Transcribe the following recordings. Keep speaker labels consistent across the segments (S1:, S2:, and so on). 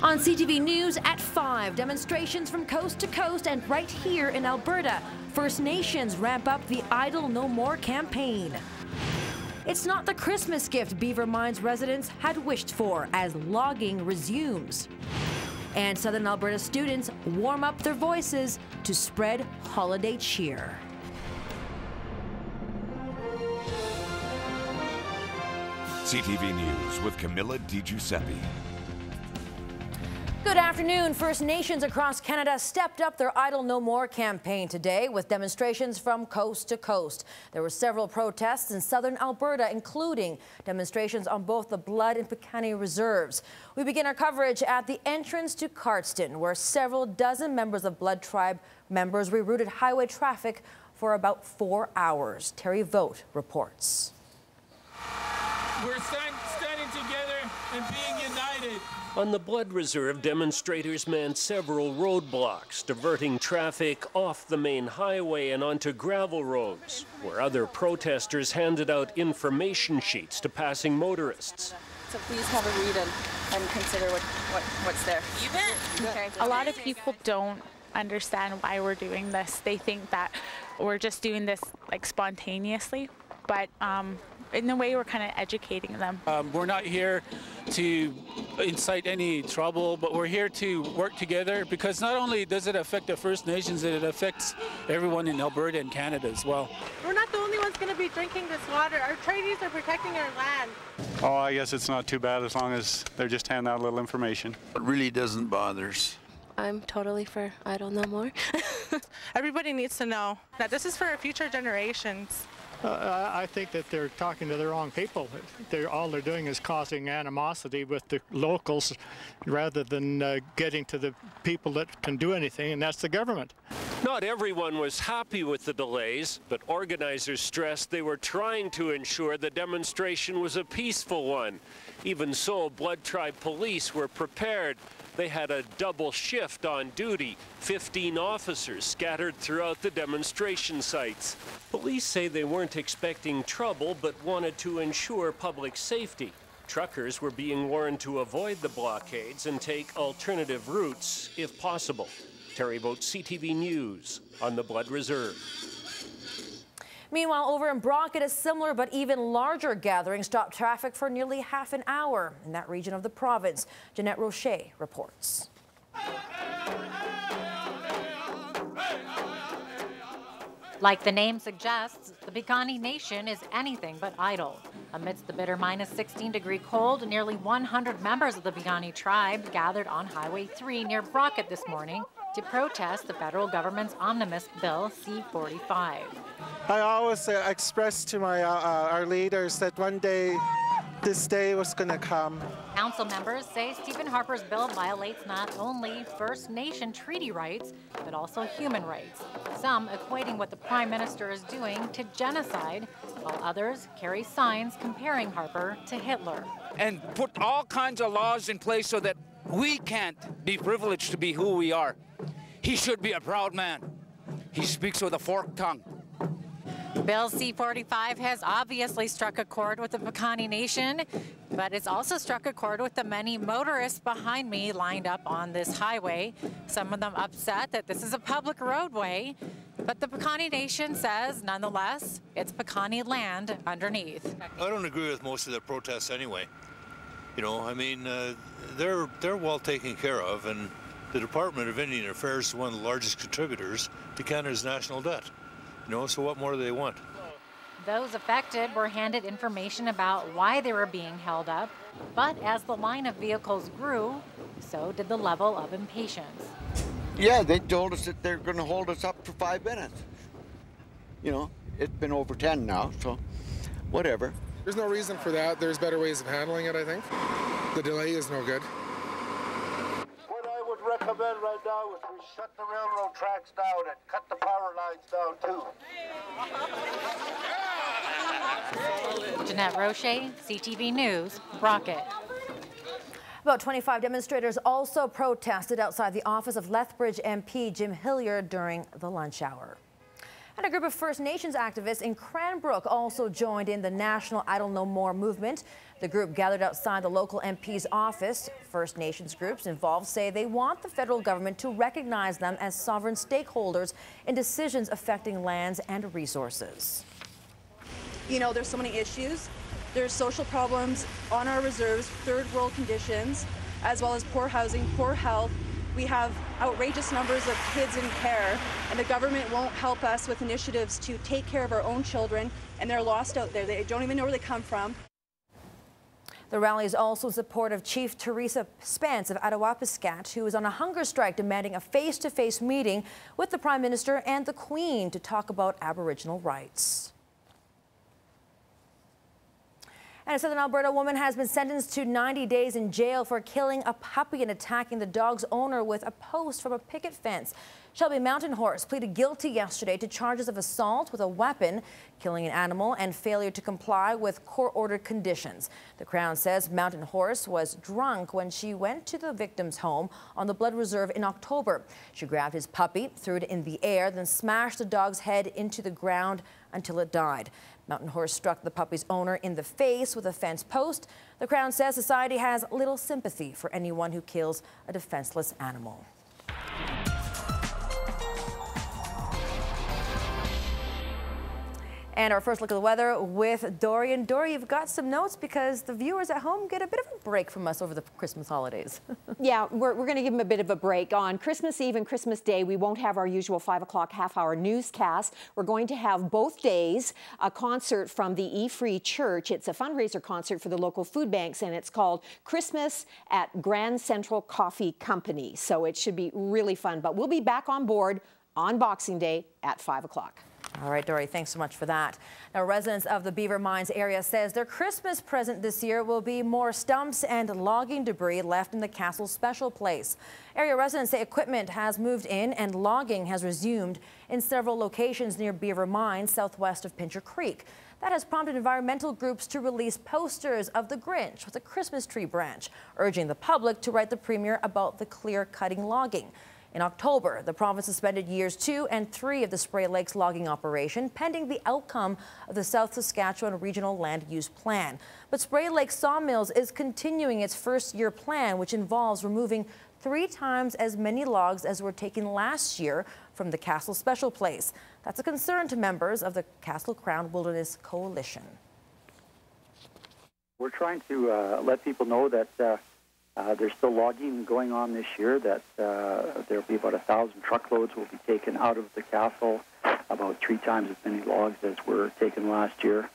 S1: On CTV News at 5, demonstrations from coast to coast and right here in Alberta. First Nations ramp up the Idle No More campaign. It's not the Christmas gift Beaver Mines residents had wished for as logging resumes. And Southern Alberta students warm up their voices to spread holiday cheer.
S2: CTV News with Camilla Di Giuseppe.
S1: Good afternoon. First Nations across Canada stepped up their Idle No More campaign today with demonstrations from coast to coast. There were several protests in southern Alberta, including demonstrations on both the Blood and Piikani reserves. We begin our coverage at the entrance to Cardston, where several dozen members of Blood Tribe members rerouted highway traffic for about 4 hours. Terry Vogt reports.
S3: We're standing together and being united.
S4: On the Blood Reserve, demonstrators manned several roadblocks, diverting traffic off the main highway and onto gravel roads, where other protesters handed out information sheets to passing motorists.
S5: So please have a read and consider what's there. You bet. Okay.
S6: A lot of people don't understand why we're doing this. They think that we're just doing this like spontaneously, but in a way, we're kind of educating them.
S3: We're not here to incite any trouble, but we're here to work together because not only does it affect the First Nations, it affects everyone in Alberta and Canada as well.
S7: We're not the only ones going to be drinking this water. Our tradies are protecting our land.
S8: Oh, I guess it's not too bad as long as they're just handing out a little information.
S9: It really doesn't bother us.
S10: I'm totally for Idle No More.
S7: Everybody needs to know that this is for our future generations.
S11: I think that they're talking to the wrong people. All they're doing is causing animosity with the locals rather than getting to the people that can do anything, and that's the government.
S4: Not everyone was happy with the delays, but organizers stressed they were trying to ensure the demonstration was a peaceful one. Even so, Blood Tribe police were prepared. They had a double shift on duty, 15 officers scattered throughout the demonstration sites. Police say they weren't expecting trouble, but wanted to ensure public safety. Truckers were being warned to avoid the blockades and take alternative routes if possible. Terry Vogt, CTV News on the Blood Reserve.
S1: Meanwhile, over in Brockett, a similar but even larger gathering stopped traffic for nearly half an hour in that region of the province. Jeanette Rocher reports.
S12: Like the name suggests, the Piikani Nation is anything but idle. Amidst the bitter minus 16-degree cold, nearly 100 members of the Piikani tribe gathered on Highway 3 near Brockett this morning to protest the federal government's omnibus bill C-45.
S13: I always expressed to our leaders that one day this day was going to come.
S12: Council members say Stephen Harper's bill violates not only First Nation treaty rights, but also human rights. Some equating what the Prime Minister is doing to genocide, while others carry signs comparing Harper to Hitler.
S14: And put all kinds of laws in place so that we can't be privileged to be who we are. He should be a proud man. He speaks with a forked tongue.
S12: Bill C-45 has obviously struck a chord with the Piikani Nation, but it's also struck a chord with the many motorists behind me lined up on this highway. Some of them upset that this is a public roadway, but the Piikani Nation says, nonetheless, it's Piikani land underneath.
S15: I don't agree with most of the protests anyway. You know, I mean, they're well taken care of, and the Department of Indian Affairs is one of the largest contributors to Canada's national debt. You know, so what more do they want?
S12: Those affected were handed information about why they were being held up, but as the line of vehicles grew, so did the level of impatience.
S9: Yeah, they told us that they're going to hold us up for 5 minutes. You know, it's been over 10 now, so whatever.
S16: There's no reason for that. There's better ways of handling it, I think. The delay is no good.
S17: What I would recommend right now is we shut the railroad tracks down and cut the power lines down too.
S12: Jeanette Rocher, CTV News, Brockett.
S1: About 25 demonstrators also protested outside the office of Lethbridge MP Jim Hilliard during the lunch hour. And a group of First Nations activists in Cranbrook also joined in the National Idle No More movement. The group gathered outside the local MP's office. First Nations groups involved say they want the federal government to recognize them as sovereign stakeholders in decisions affecting lands and resources.
S18: You know, there's so many issues. There's social problems on our reserves, third world conditions, as well as poor housing, poor health. We have outrageous numbers of kids in care, and the government won't help us with initiatives to take care of our own children, and they're lost out there. They don't even know where they come from.
S1: The rally is also in support of Chief Teresa Spence of Attawapiskat, who is on a hunger strike demanding a face-to-face meeting with the Prime Minister and the Queen to talk about Aboriginal rights. And a Southern Alberta woman has been sentenced to 90 days in jail for killing a puppy and attacking the dog's owner with a post from a picket fence. Shelby Mountain Horse pleaded guilty yesterday to charges of assault with a weapon, killing an animal, and failure to comply with court-ordered conditions. The Crown says Mountain Horse was drunk when she went to the victim's home on the Blood Reserve in October. She grabbed his puppy, threw it in the air, then smashed the dog's head into the ground until it died. Mountain Horse struck the puppy's owner in the face with a fence post. The Crown says society has little sympathy for anyone who kills a defenseless animal. And our first look at the weather with Dorian. Dory, you've got some notes because the viewers at home get a bit of a break from us over the Christmas holidays.
S19: Yeah, we're going to give them a bit of a break. On Christmas Eve and Christmas Day, we won't have our usual 5 o'clock half-hour newscast. We're going to have both days a concert from the E-Free Church. It's a fundraiser concert for the local food banks, and it's called Christmas at Grand Central Coffee Company. So it should be really fun. But we'll be back on board on Boxing Day at 5 o'clock.
S1: All right, Dory, thanks so much for that. Now, residents of the Beaver Mines area says their Christmas present this year will be more stumps and logging debris left in the castle's special place. Area residents say equipment has moved in and logging has resumed in several locations near Beaver Mines, southwest of Pincher Creek. That has prompted environmental groups to release posters of the Grinch with a Christmas tree branch, urging the public to write the Premier about the clear-cutting logging. In October, the province suspended years 2 and 3 of the Spray Lakes logging operation, pending the outcome of the South Saskatchewan Regional Land Use Plan. But Spray Lakes Sawmills is continuing its first-year plan, which involves removing 3 times as many logs as were taken last year from the Castle Special Place. That's a concern to members of the Castle Crown Wilderness Coalition.
S20: We're trying to let people know that there's still logging going on this year, that there'll be about 1,000 truckloads will be taken out of the castle, about 3 times as many logs as were taken last year.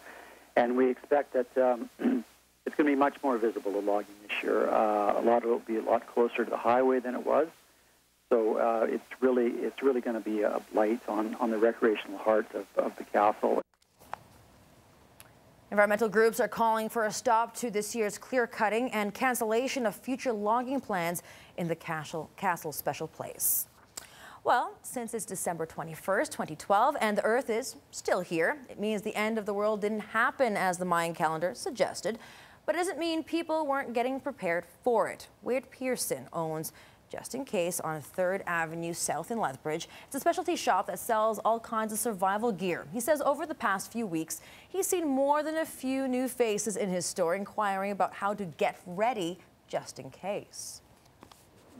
S20: And we expect that it's going to be much more visible, the logging this year. A lot of it will be a lot closer to the highway than it was. So it's really going to be a blight on the recreational heart of the castle.
S1: Environmental groups are calling for a stop to this year's clear-cutting and cancellation of future logging plans in the Castle Special Place. Well, since it's December 21st, 2012, and the Earth is still here, it means the end of the world didn't happen as the Mayan calendar suggested, but it doesn't mean people weren't getting prepared for it. Wade Pearson owns Just In Case on 3rd Avenue South in Lethbridge. It's a specialty shop that sells all kinds of survival gear. He says over the past few weeks, he's seen more than a few new faces in his store inquiring about how to get ready just in case.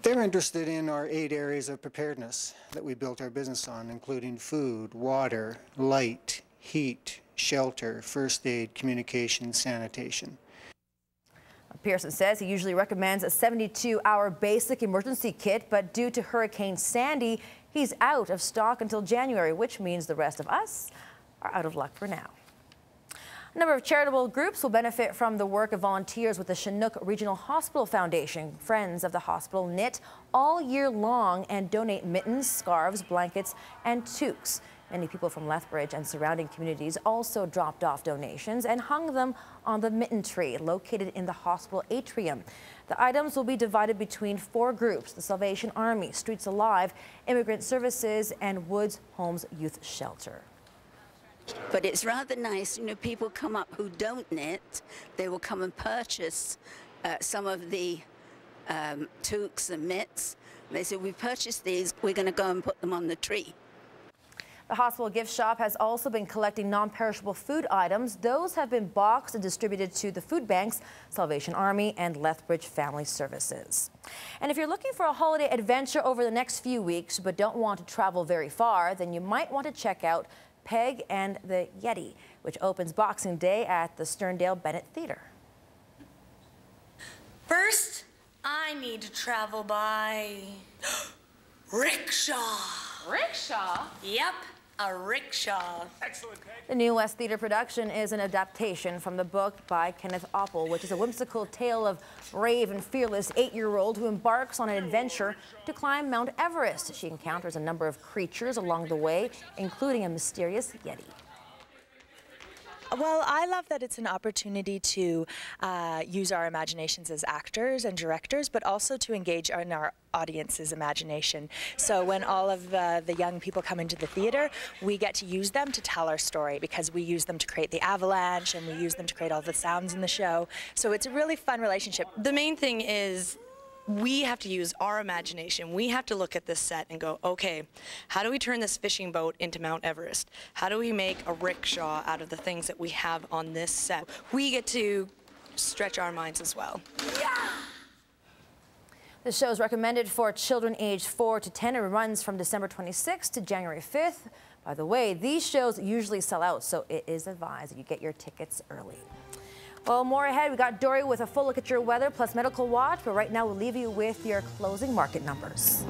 S21: They're interested in our 8 areas of preparedness that we built our business on, including food, water, light, heat, shelter, first aid, communication, sanitation.
S1: Pearson says he usually recommends a 72-hour basic emergency kit, but due to Hurricane Sandy, he's out of stock until January, which means the rest of us are out of luck for now. A number of charitable groups will benefit from the work of volunteers with the Chinook Regional Hospital Foundation. Friends of the hospital knit all year long and donate mittens, scarves, blankets, and toques. Many people from Lethbridge and surrounding communities also dropped off donations and hung them on the mitten tree located in the hospital atrium. The items will be divided between 4 groups: the Salvation Army, Streets Alive, Immigrant Services, and Woods Homes Youth Shelter.
S22: But it's rather nice, you know, people come up who don't knit, they will come and purchase some of the toques and mitts. They say, we purchased these, we're going to go and put them on the tree.
S1: The hospital gift shop has also been collecting non-perishable food items. Those have been boxed and distributed to the food banks, Salvation Army, and Lethbridge Family Services. And if you're looking for a holiday adventure over the next few weeks but don't want to travel very far, then you might want to check out Peg and the Yeti, which opens Boxing Day at the Sterndale Bennett Theatre.
S2: First, I need to travel by rickshaw.
S5: Rickshaw?
S2: Yep, a rickshaw.
S4: Excellent.
S1: The New West Theatre production is an adaptation from the book by Kenneth Oppel, which is a whimsical tale of brave and fearless 8-year-old who embarks on an adventure to climb Mount Everest. She encounters a number of creatures along the way, including a mysterious Yeti.
S5: Well, I love that it's an opportunity to use our imaginations as actors and directors, but also to engage in our audience's imagination. So when all of the young people come into the theater, we get to use them to tell our story, because we use them to create the avalanche and we use them to create all the sounds in the show. So it's a really fun relationship.
S2: The main thing is we have to use our imagination. We have to look at this set and go, okay, how do we turn this fishing boat into Mount Everest? How do we make a rickshaw out of the things that we have on this set? We get to stretch our minds as well.
S1: Yeah! The show is recommended for children aged 4 to 10 and runs from December 26th to January 5th. By the way, these shows usually sell out, so it is advised that you get your tickets early. Well, more ahead. We got Dory with a full look at your weather plus medical watch, but right now we'll leave you with your closing market numbers.